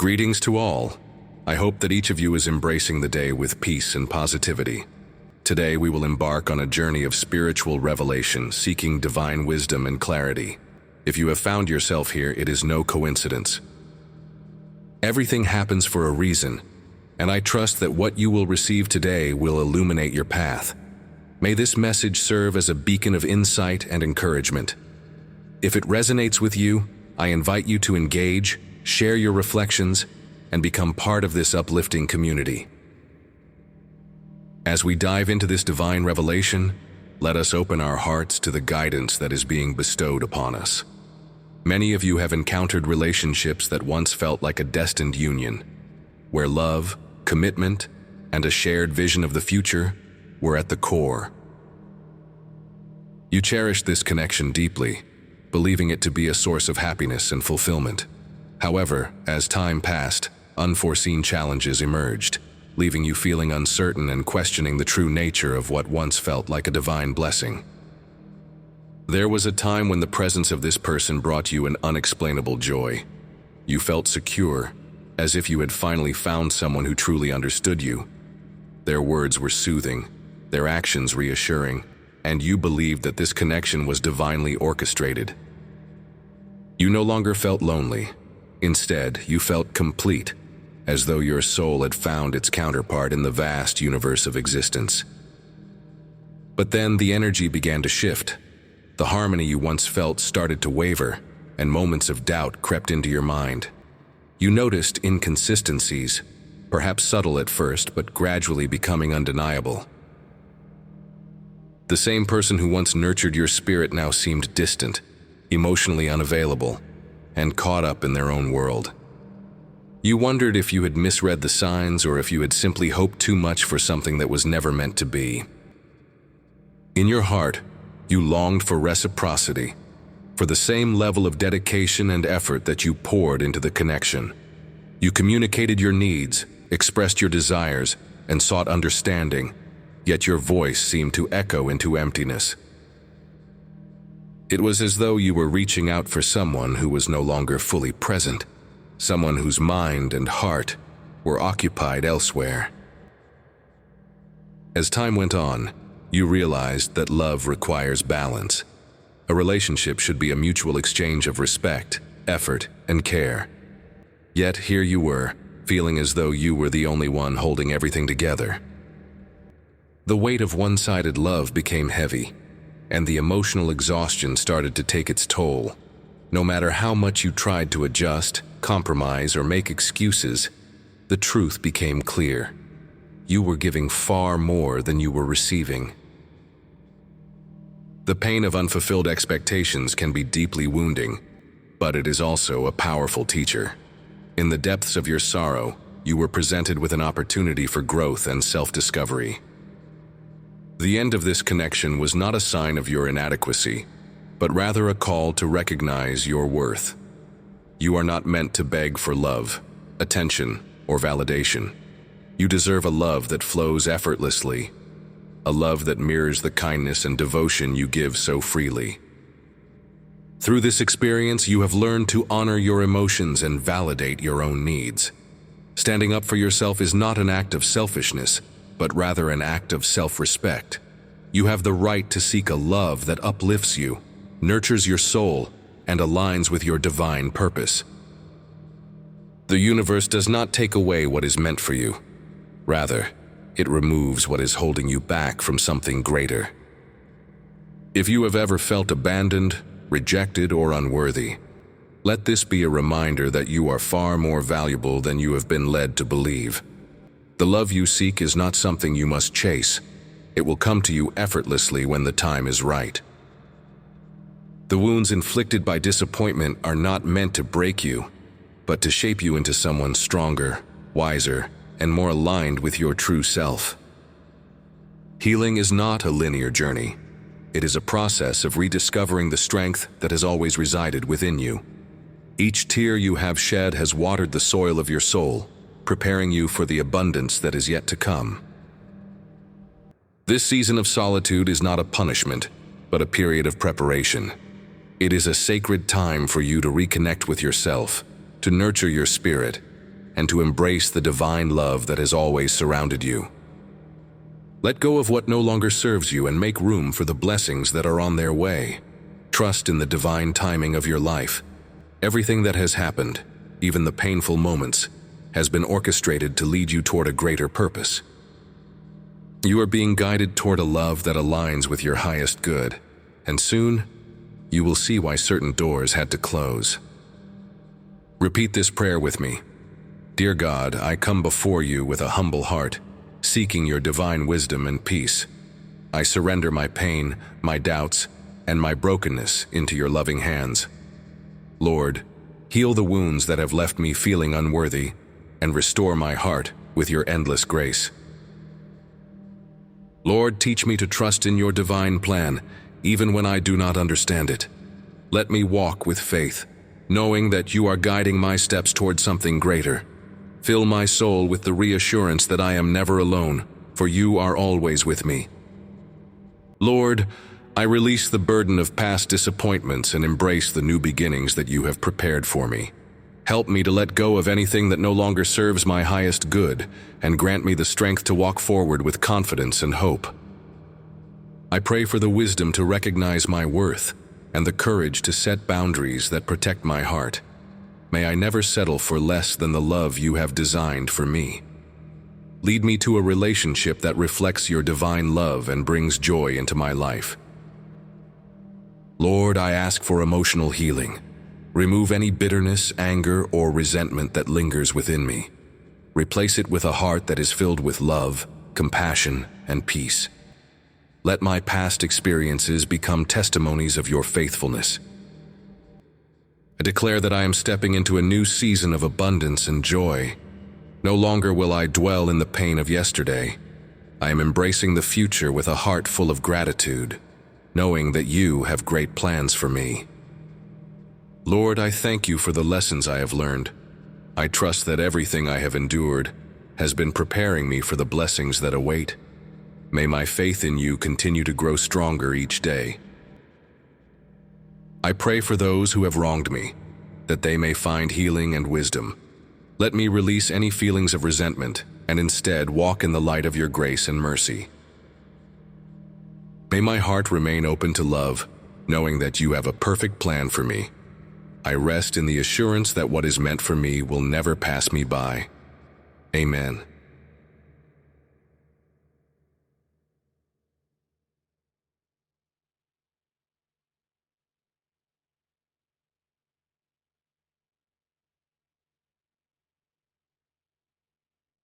Greetings to all. I hope that each of you is embracing the day with peace and positivity. Today we will embark on a journey of spiritual revelation, seeking divine wisdom and clarity. If you have found yourself here, it is no coincidence. Everything happens for a reason, and I trust that what you will receive today will illuminate your path. May this message serve as a beacon of insight and encouragement. If it resonates with you, I invite you to engage, share your reflections, and become part of this uplifting community. As we dive into this divine revelation, let us open our hearts to the guidance that is being bestowed upon us. Many of you have encountered relationships that once felt like a destined union, where love, commitment, and a shared vision of the future were at the core. You cherished this connection deeply, believing it to be a source of happiness and fulfillment. However, as time passed, unforeseen challenges emerged, leaving you feeling uncertain and questioning the true nature of what once felt like a divine blessing. There was a time when the presence of this person brought you an unexplainable joy. You felt secure, as if you had finally found someone who truly understood you. Their words were soothing, their actions reassuring, and you believed that this connection was divinely orchestrated. You no longer felt lonely. Instead, you felt complete, as though your soul had found its counterpart in the vast universe of existence. But then the energy began to shift. The harmony you once felt started to waver, and moments of doubt crept into your mind. You noticed inconsistencies, perhaps subtle at first, but gradually becoming undeniable. The same person who once nurtured your spirit now seemed distant, emotionally unavailable, and caught up in their own world. You wondered if you had misread the signs or if you had simply hoped too much for something that was never meant to be. In your heart, you longed for reciprocity, for the same level of dedication and effort that you poured into the connection. You communicated your needs, expressed your desires, and sought understanding, yet your voice seemed to echo into emptiness. It was as though you were reaching out for someone who was no longer fully present, someone whose mind and heart were occupied elsewhere. As time went on, you realized that love requires balance. A relationship should be a mutual exchange of respect, effort, and care. Yet here you were, feeling as though you were the only one holding everything together. The weight of one-sided love became heavy, and the emotional exhaustion started to take its toll. No matter how much you tried to adjust, compromise, or make excuses, the truth became clear. You were giving far more than you were receiving. The pain of unfulfilled expectations can be deeply wounding, but it is also a powerful teacher. In the depths of your sorrow, you were presented with an opportunity for growth and self-discovery. The end of this connection was not a sign of your inadequacy, but rather a call to recognize your worth. You are not meant to beg for love, attention, or validation. You deserve a love that flows effortlessly, a love that mirrors the kindness and devotion you give so freely. Through this experience, you have learned to honor your emotions and validate your own needs. Standing up for yourself is not an act of selfishness, but rather an act of self-respect. You have the right to seek a love that uplifts you, nurtures your soul, and aligns with your divine purpose. The universe does not take away what is meant for you. Rather, it removes what is holding you back from something greater. If you have ever felt abandoned, rejected, or unworthy, let this be a reminder that you are far more valuable than you have been led to believe. The love you seek is not something you must chase. It will come to you effortlessly when the time is right. The wounds inflicted by disappointment are not meant to break you, but to shape you into someone stronger, wiser, and more aligned with your true self. Healing is not a linear journey. It is a process of rediscovering the strength that has always resided within you. Each tear you have shed has watered the soil of your soul, preparing you for the abundance that is yet to come. This season of solitude is not a punishment, but a period of preparation. It is a sacred time for you to reconnect with yourself, to nurture your spirit, and to embrace the divine love that has always surrounded you. Let go of what no longer serves you and make room for the blessings that are on their way. Trust in the divine timing of your life. Everything that has happened, even the painful moments, has been orchestrated to lead you toward a greater purpose. You are being guided toward a love that aligns with your highest good, and soon, you will see why certain doors had to close. Repeat this prayer with me. Dear God, I come before you with a humble heart, seeking your divine wisdom and peace. I surrender my pain, my doubts, and my brokenness into your loving hands. Lord, heal the wounds that have left me feeling unworthy, and restore my heart with your endless grace. Lord, teach me to trust in your divine plan, even when I do not understand it. Let me walk with faith, knowing that you are guiding my steps toward something greater. Fill my soul with the reassurance that I am never alone, for you are always with me. Lord, I release the burden of past disappointments and embrace the new beginnings that you have prepared for me. Help me to let go of anything that no longer serves my highest good, and grant me the strength to walk forward with confidence and hope. I pray for the wisdom to recognize my worth and the courage to set boundaries that protect my heart. May I never settle for less than the love you have designed for me. Lead me to a relationship that reflects your divine love and brings joy into my life. Lord, I ask for emotional healing. Remove any bitterness, anger, or resentment that lingers within me. Replace it with a heart that is filled with love, compassion, and peace. Let my past experiences become testimonies of your faithfulness. I declare that I am stepping into a new season of abundance and joy. No longer will I dwell in the pain of yesterday. I am embracing the future with a heart full of gratitude, knowing that you have great plans for me. Lord, I thank you for the lessons I have learned. I trust that everything I have endured has been preparing me for the blessings that await. May my faith in you continue to grow stronger each day. I pray for those who have wronged me, that they may find healing and wisdom. Let me release any feelings of resentment and instead walk in the light of your grace and mercy. May my heart remain open to love, knowing that you have a perfect plan for me. I rest in the assurance that what is meant for me will never pass me by. Amen.